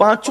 5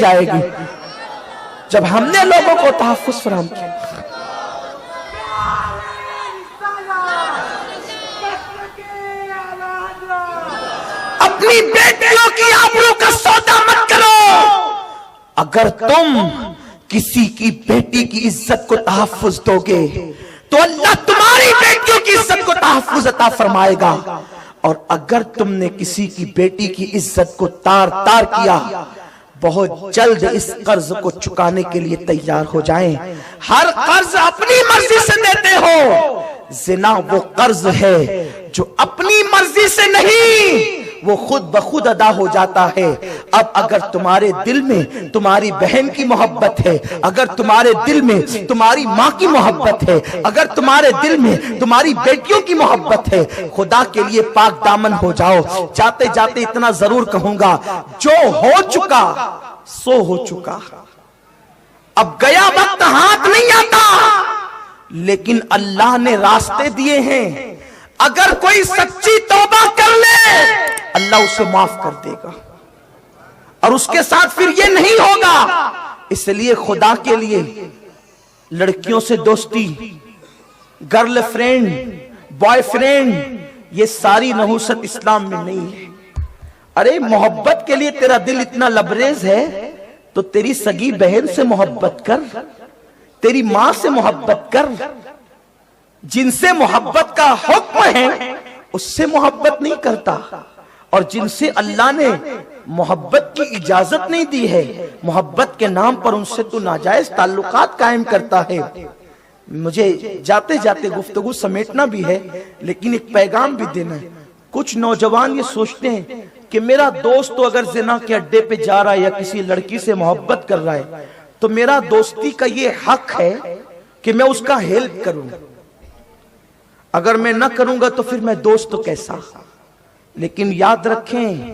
جائے گی جب ہم نے لوگوں کو تحفظ فراہم کیا۔ اپنی بیٹیوں کی آبرو کا سودا مت کرو۔ اگر تم کسی کی بیٹی کی عزت کو تحفظ دو گے تو اللہ تمہاری بیٹیوں کی عزت کو تحفظ عطا فرمائے گا، اور اگر تم نے کسی کی بیٹی کی عزت کو تار تار کیا، بہت جلد اس قرض کو چکانے کے لیے تیار ہو جائیں۔ ہر قرض اپنی مرضی سے دیتے ہو، زنا وہ قرض ہے جو اپنی مرضی سے نہیں، وہ خود بخود ادا ہو جاتا ہے۔ اب اگر تمہارے دل میں تمہاری بہن کی محبت ہے، اگر تمہارے دل میں تمہاری ماں کی محبت ہے، اگر تمہارے دل میں تمہاری بیٹیوں کی محبت ہے، خدا کے لیے پاک دامن ہو جاؤ۔ جاتے جاتے اتنا ضرور کہوں گا، جو ہو چکا سو ہو چکا، اب گیا وقت ہاتھ نہیں آتا، لیکن اللہ نے راستے دیے ہیں۔ اگر کوئی سچی توبہ کر لے اللہ اسے معاف کر دے گا، اور اس کے ساتھ پھر یہ نہیں ہوگا۔ اس لیے خدا کے لیے لڑکیوں سے دوستی، گرل فرینڈ، بوائے فرینڈ، یہ ساری نحوست اسلام میں نہیں ہے۔ ارے محبت کے لیے تیرا دل اتنا لبریز ہے تو تیری سگی بہن سے محبت کر، تیری ماں سے محبت کر، جن سے محبت کا حکم ہے اس سے محبت نہیں کرتا، اور جن سے اللہ نے محبت کی اجازت نہیں دی ہے، محبت کے نام پر ان سے تو ناجائز تعلقات قائم کرتا ہے۔ مجھے جاتے جاتے گفتگو سمیٹنا بھی ہے، لیکن ایک پیغام بھی دینا ہے۔ کچھ نوجوان یہ سوچتے ہیں کہ میرا دوست تو اگر زنا کے اڈے پہ جا رہا ہے یا کسی لڑکی سے محبت کر رہا ہے تو میرا دوستی کا یہ حق ہے کہ میں اس کا ہیلپ کروں، اگر میں نہ کروں گا تو پھر میں دوست تو کیسا۔ لیکن یاد رکھیں،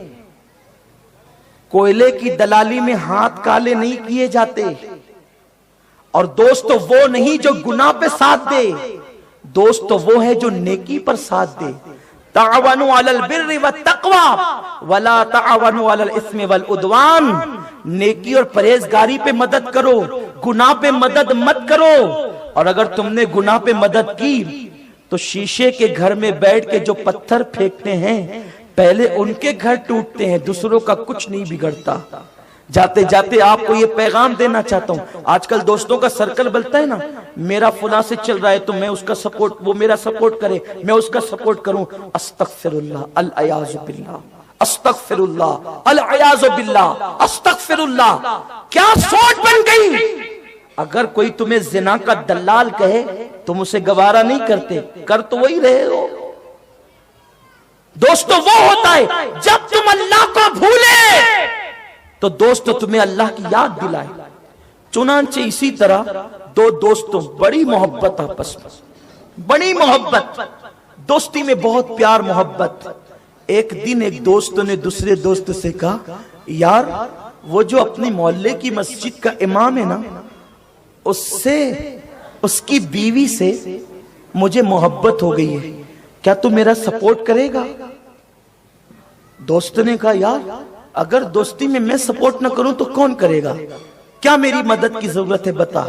کوئلے کی دلالی میں ہاتھ کالے نہیں کیے جاتے، اور دوست تو وہ نہیں جو گناہ پہ ساتھ دے، دوست تو وہ ہے جو نیکی پر ساتھ دے۔ تعاونوا علی البر والتقوی ولا تعاونوا علی الاثم والعدوان، نیکی اور پرہیزگاری پہ مدد کرو، گناہ پہ مدد مت کرو۔ اور اگر تم نے گناہ پہ مدد کی تو شیشے کے گھر میں بیٹھ کے جو پتھر پھینکتے ہیں پہلے ان کے گھر ٹوٹتے ہیں، دوسروں کا کچھ نہیں بگڑتا۔ جاتے جاتے آپ کو یہ پیغام دینا چاہتا ہوں، آج کل دوستوں کا سرکل بلتا ہے نا، میرا فلاں سے چل رہا ہے تو میں اس کا سپورٹ، وہ میرا سپورٹ کرے میں اس کا سپورٹ کروں۔ استغفر اللہ العیاذ باللہ، استغفر اللہ العیاذ باللہ، استغفر اللہ۔ کیا سوچ بن گئی؟ اگر کوئی تمہیں زنا کا دلال کہے تم اسے گوارا نہیں کرتے، کر تو وہی رہے ہو۔ دوستو وہ ہوتا ہے جب تم اللہ کو بھولے تو دوستو تمہیں اللہ کی یاد دلائے۔ چنانچہ اسی طرح دو دوستوں بڑی محبت، آپس میں بڑی محبت، دوستی میں بہت پیار محبت۔ ایک دن ایک دوست نے دوسرے دوست سے کہا، یار وہ جو اپنی محلے کی مسجد کا امام ہے نا، اس سے، اس کی بیوی سے مجھے محبت ہو گئی ہے، کیا تو میرا سپورٹ کرے گا؟ دوست نے کہا، یار اگر دوستی میں میں سپورٹ نہ کروں تو کون کرے گا؟ کیا میری مدد کی ضرورت ہے بتا۔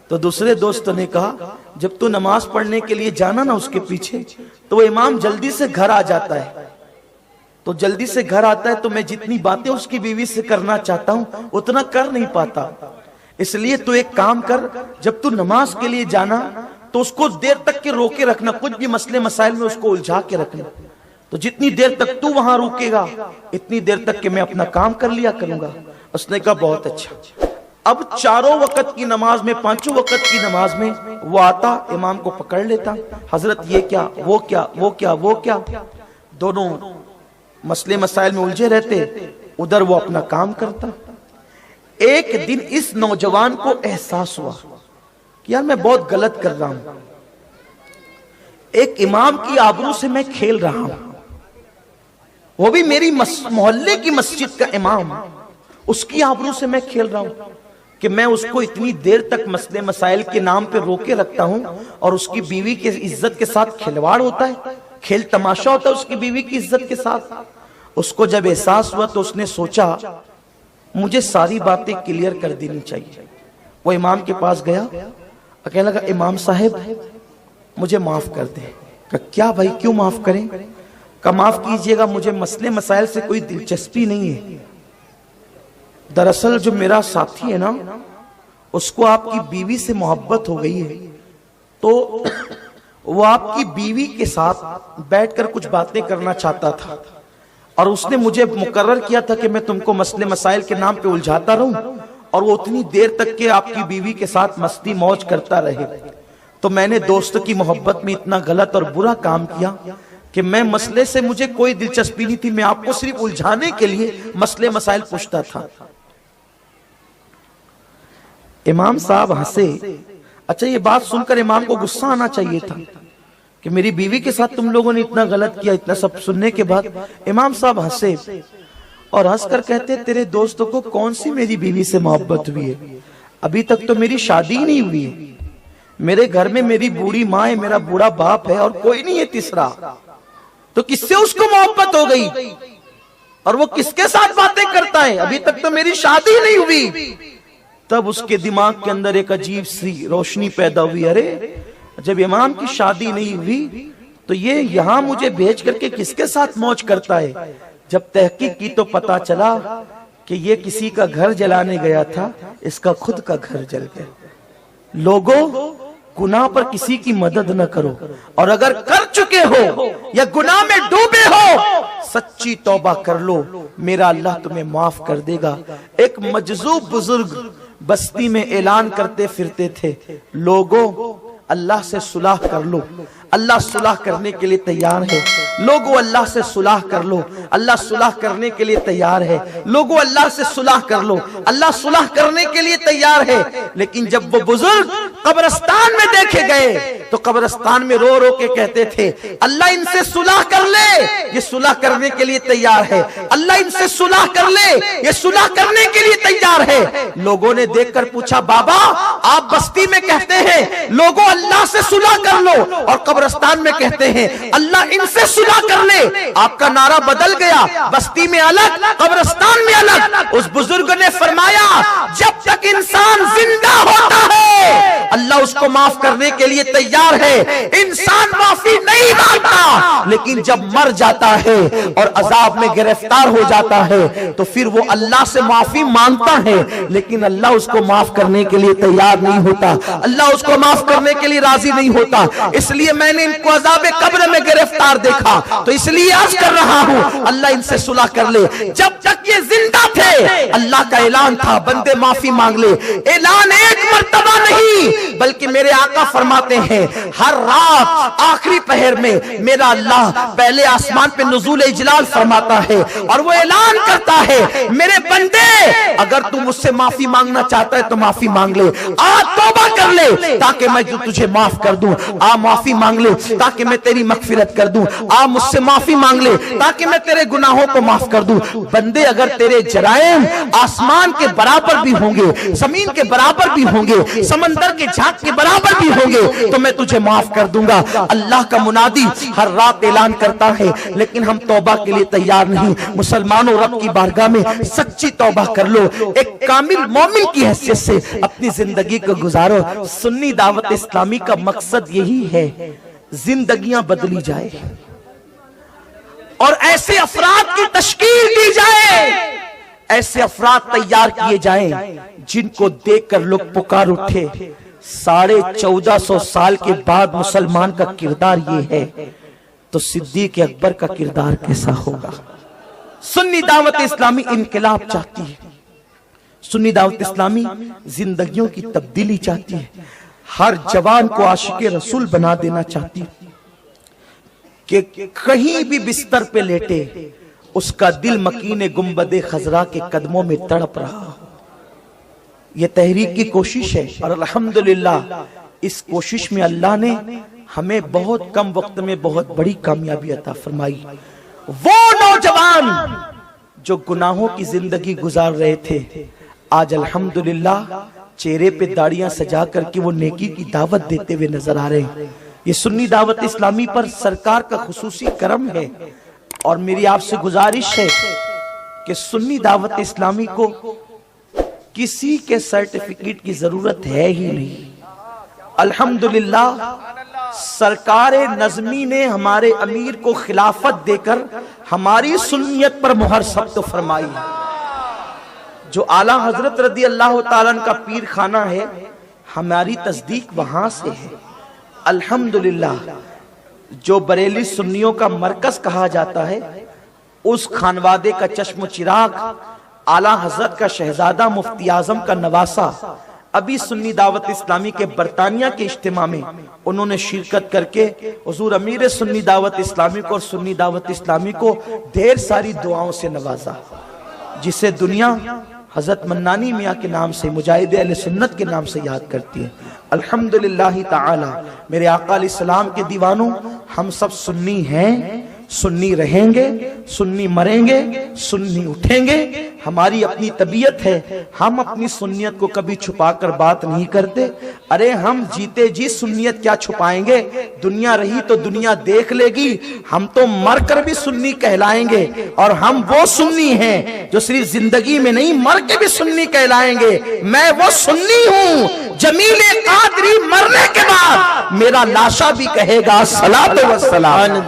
تو دوسرے دوست نے کہا، جب تو نماز پڑھنے کے لیے جانا نا اس کے پیچھے تو وہ امام جلدی سے گھر آ جاتا ہے، تو جلدی سے گھر آتا ہے تو میں جتنی باتیں اس کی بیوی سے کرنا چاہتا ہوں اتنا کر نہیں پاتا، اس لیے تو ایک کام کر، جب تو نماز کے لیے جانا تو اس کو دیر تک کے روکے رکھنا، کچھ بھی مسئلے مسائل میں اس کو الجھا کے رکھنا، تو جتنی دیر تک تو وہاں روکے گا اتنی دیر تک کہ میں اپنا کام کر لیا کروں گا۔ اس نے کہا بہت اچھا۔ اب چاروں وقت کی نماز میں، پانچوں وقت کی نماز میں وہ آتا، امام کو پکڑ لیتا، حضرت یہ کیا، وہ کیا، وہ کیا، وہ کیا، دونوں مسئلے مسائل میں الجھے رہتے، ادھر وہ اپنا کام کرتا۔ ایک دن اس نوجوان کو احساس ہوا کہ یار میں بہت غلط کر رہا ہوں، ایک امام کی آبرو سے میں کھیل رہا ہوں، وہ بھی میری محلے کی مسجد کا امام، اس کی آبرو سے میں کھیل رہا ہوں کہ میں اس کو اتنی دیر تک مسئلے مسائل کے نام پہ روکے رکھتا ہوں اور اس کی بیوی کی عزت کے ساتھ کھلواڑ ہوتا ہے، کھیل تماشا ہوتا ہے اس کی بیوی کی عزت کے ساتھ۔ اس کو جب احساس ہوا تو اس نے سوچا مجھے ساری باتیں کلیئر کر دینی چاہیے۔ وہ امام کے پاس گیا، کہنے لگا امام صاحب مجھے معاف کر دیں۔ کہا کیا بھائی کیوں معاف کریں؟ کہا معاف کیجئے گا، مجھے مسئلے مسائل سے کوئی دلچسپی نہیں ہے۔ دراصل جو میرا ساتھی ہے نا، اس کو آپ کی بیوی سے محبت ہو گئی ہے، تو وہ آپ کی بیوی کے ساتھ بیٹھ کر کچھ باتیں کرنا چاہتا تھا، اور اس نے مجھے مقرر کیا تھا کہ میں تم کو مسئلے مسائل کے نام پہ الجھاتا رہوں، اور وہ اتنی دیر تک کہ آپ کی بیوی کے ساتھ مستی موج کرتا رہے۔ تو میں نے دوست کی محبت میں اتنا غلط اور برا کام کیا کہ میں مسئلے سے مجھے کوئی دلچسپی نہیں تھی، میں آپ کو صرف الجھانے کے لیے مسئلے مسائل پوچھتا تھا۔ امام صاحب ہنسے۔ اچھا یہ بات سن کر امام کو غصہ آنا چاہیے تھا کہ میری بیوی کے ساتھ تم لوگوں نے اتنا غلط کیا۔ اتنا سب سننے کے بعد امام صاحب ہنسے اور ہنس کر کہتے تیرے دوستوں کو کون سی میری بیوی سے محبت ہوئی ہے؟ ابھی تک تو میری شادی ہی نہیں ہوئی ہے، میرے گھر میں میری بوڑھی ماں ہے، میرا بوڑھا باپ ہے، اور کوئی نہیں ہے تیسرا، تو کس سے اس کو محبت ہو گئی اور وہ کس کے ساتھ باتیں کرتا ہے؟ ابھی تک تو میری شادی نہیں ہوئی۔ تب اس کے دماغ کے اندر ایک عجیب سی روشنی پیدا ہوئی، ارے جب امام کی شادی نہیں ہوئی تو یہ یہاں مجھے بھیج کر کے کس کے ساتھ موج کرتا ہے؟ جب تحقیق کی تو پتا چلا کہ یہ کسی کا گھر جلانے گیا تھا، اس کا خود کا گھر جل گیا۔ لوگوں گناہ پر کسی کی مدد نہ کرو، اور اگر کر چکے ہو یا گناہ میں ڈوبے ہو سچی توبہ کر لو، میرا اللہ تمہیں معاف کر دے گا۔ ایک مجذوب بزرگ بستی میں اعلان کرتے پھرتے تھے، لوگوں اللہ سے صلح کر لو، اللہ صلح کرنے کے لیے تیار ہے۔ لوگوں اللہ سے صلح کر لو، اللہ صلح کرنے کے لیے تیار ہے۔ لوگوں اللہ سے صلح کر لو، اللہ صلح کرنے کے لیے تیار ہے۔ لیکن جب وہ بزرگ قبرستان میں دیکھے گئے تو قبرستان میں رو رو کے کہتے تھے، اللہ ان سے صلح کر لے، یہ صلح کرنے کے لیے تیار ہے، اللہ ان سے صلح کر لے، یہ صلح کرنے کے لیے تیار ہے۔ لوگوں نے دیکھ کر پوچھا، بابا آپ بستی میں کہتے ہیں لوگوں اللہ سے صلح کر لو، اور قبرستان میں کہتے ہیں اللہ ان سے صلح کر لے، آپ کا نعرہ بدل گیا، بستی میں الگ قبرستان میں الگ۔ اس بزرگ نے فرمایا جب تک انسان زندہ ہوتا ہے اللہ اس کو معاف کرنے کے لیے تیار ہے، انسان معافی نہیں مانگتا، لیکن جب مر جاتا ہے اور عذاب میں گرفتار ہو جاتا ہے تو پھر وہ اللہ سے معافی مانگتا ہے، لیکن اللہ اس کو معاف کرنے کے لیے تیار نہیں ہوتا، اللہ اس کو معاف کرنے کے لیے راضی نہیں ہوتا۔ اس لیے میں نے ان کو عذاب قبر میں گرفتار دیکھا، تو اس لیے عرض کر رہا ہوں اللہ ان سے صلح کر لے۔ جب تک یہ زندہ تھے اللہ کا اعلان تھا بندے معافی مانگ لے، اعلان ایک مرتبہ نہیں بلکہ میرے آقا فرماتے ہیں ہر رات آخری پہر میں میرا اللہ پہلے آسمان پہ نزول اجلال فرماتا ہے اور وہ اعلان کرتا ہے میرے بندے اگر تم مجھ سے معافی مانگنا چاہتا ہے تو معافی مانگ لے، آج توبہ کر لے تاکہ میں تجھے معاف کر دوں، آ معافی مانگ لے تاکہ میں تیری مغفرت کر دوں، آ مجھ سے معافی مانگ لے تاکہ میں تیرے گناہوں کو معاف کر دوں۔ بندے اگر تیرے جرائم آسمان کے برابر بھی ہوں گے، زمین کے برابر بھی ہوں گے، سمندر کے جھاگ کے برابر بھی ہوں گے تو میں تجھے معاف کر دوں گا۔ اللہ کا منادی ہر رات اعلان کرتا ہے لیکن ہم توبہ کے لیے تیار نہیں۔ مسلمانوں رب کی بارگاہ میں سچی توبہ کر لو، ایک کامل مومن کی حیثیت سے اپنی زندگی کو گزارو۔ سنی دعوت اسلامی کا مقصد یہی ہے زندگیاں بدلی جائے اور ایسے افراد کی تشکیل دی جائے، ایسے افراد تیار کیے جائیں جن کو دیکھ کر لوگ پکار اٹھے 1450 سال کے بعد مسلمان کا کردار یہ ہے تو صدیق اکبر کا کردار کیسا ہوگا۔ سنی دعوت اسلامی انقلاب چاہتی ہے، سنی دعوت اسلامی زندگیوں کی تبدیلی چاہتی ہے، ہر جوان کو عاشق رسول بنا دینا چاہتی ہے کہ کہیں بھی بستر پہ لیٹے اس کا دل مکین گنبد خضرا کے قدموں میں تڑپ رہا ہو۔ یہ تحریک کی کوشش ہے اور الحمدللہ اس کوشش میں اللہ نے ہمیں بہت کم وقت میں بہت بڑی کامیابی عطا فرمائی۔ وہ نوجوان جو گناہوں کی زندگی گزار رہے تھے آج الحمدللہ چہرے پہ داڑیاں سجا کر کے وہ نیکی کی دعوت دیتے ہوئے نظر آ رہے ہیں۔ یہ سنی دعوت اسلامی پر سرکار کا خصوصی کرم ہے اور میری آپ سے گزارش ہے کہ سنی دعوت اسلامی کو کسی کے سرٹیفکیٹ کی ضرورت ہے ہی نہیں۔ الحمدللہ سرکار نظمی نے ہمارے امیر کو خلافت دے کر ہماری سنیت پر مہر ثبت فرمائی۔ جو اعلیٰ حضرت رضی اللہ تعالیٰ عنہ کا پیر خانہ ہے، ہماری تصدیق وہاں سے ہے۔ الحمدللہ جو بریلی سنیوں کا مرکز کہا جاتا ہے، اس خانوادے کا چشم و چراغ اعلیٰ حضرت کا شہزادہ مفتی اعظم کا نواسہ ابھی سنی دعوت اسلامی کے برطانیہ کے اجتماع میں انہوں نے شرکت کر کے حضور امیر سنی دعوت اسلامی کو اور سنی دعوت اسلامی کو ڈھیر ساری دعاؤں سے نوازا، جسے دنیا حضرت منانی میاں کے نام سے، مجاہد اہل سنت کے نام سے یاد کرتی ہے۔ الحمدللہ تعالی میرے آقا علیہ السلام کے دیوانوں، ہم سب سنی ہیں، سنی رہیں گے، سنی مریں گے، سنی اٹھیں گے۔ ہماری اپنی طبیعت ہے، ہم اپنی سنیت کو کبھی چھپا کر بات نہیں کرتے۔ ارے ہم جیتے جی سنیت کیا چھپائیں گے، دنیا رہی تو دنیا دیکھ لے گی، ہم تو مر کر بھی سنی کہلائیں گے۔ اور ہم وہ سنی ہیں جو صرف زندگی میں نہیں، مر کے بھی سنی کہلائیں گے۔ میں وہ سنی ہوں جمیل قادری مرنے کے بعد میرا لاشا بھی کہے گا صلاۃ و سلام۔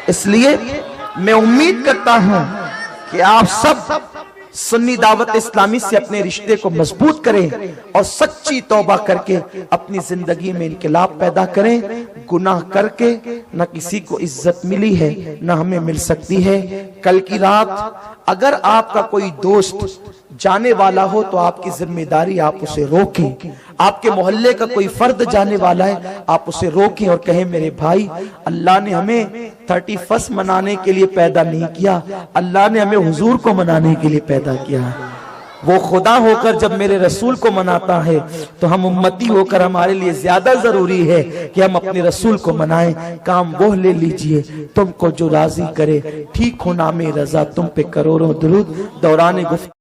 اس لیے میں امید کرتا ہوں کہ آپ سب سنی دعوت اسلامی سے اپنے رشتے کو مضبوط کریں اور سچی توبہ کر کے اپنی زندگی میں انقلاب پیدا کریں۔ گناہ کر کے نہ کسی کو عزت ملی ہے، نہ ہمیں مل سکتی ہے۔ کل کی رات اگر آپ کا کوئی دوست جانے والا ہو تو آپ کی ذمہ داری آپ اسے روکیں۔ آپ کے محلے کا کوئی فرد جانے والا ہے، آپ اسے روکیں اور کہیں میرے بھائی، اللہ نے ہمیں 31 منانے کے لیے پیدا نہیں کیا، اللہ نے ہمیں حضور کو منانے کے لیے پیدا کیا ہے۔ وہ خدا ہو کر جب میرے رسول کو مناتا ہے تو ہم امتی ہو کر ہمارے لیے زیادہ ضروری ہے کہ ہم اپنے رسول کو منائیں۔ کام وہ لے لیجئے تم کو جو راضی کرے، ٹھیک ہو نام رضا، تم پہ کروڑوں درود۔ دوران گفتگو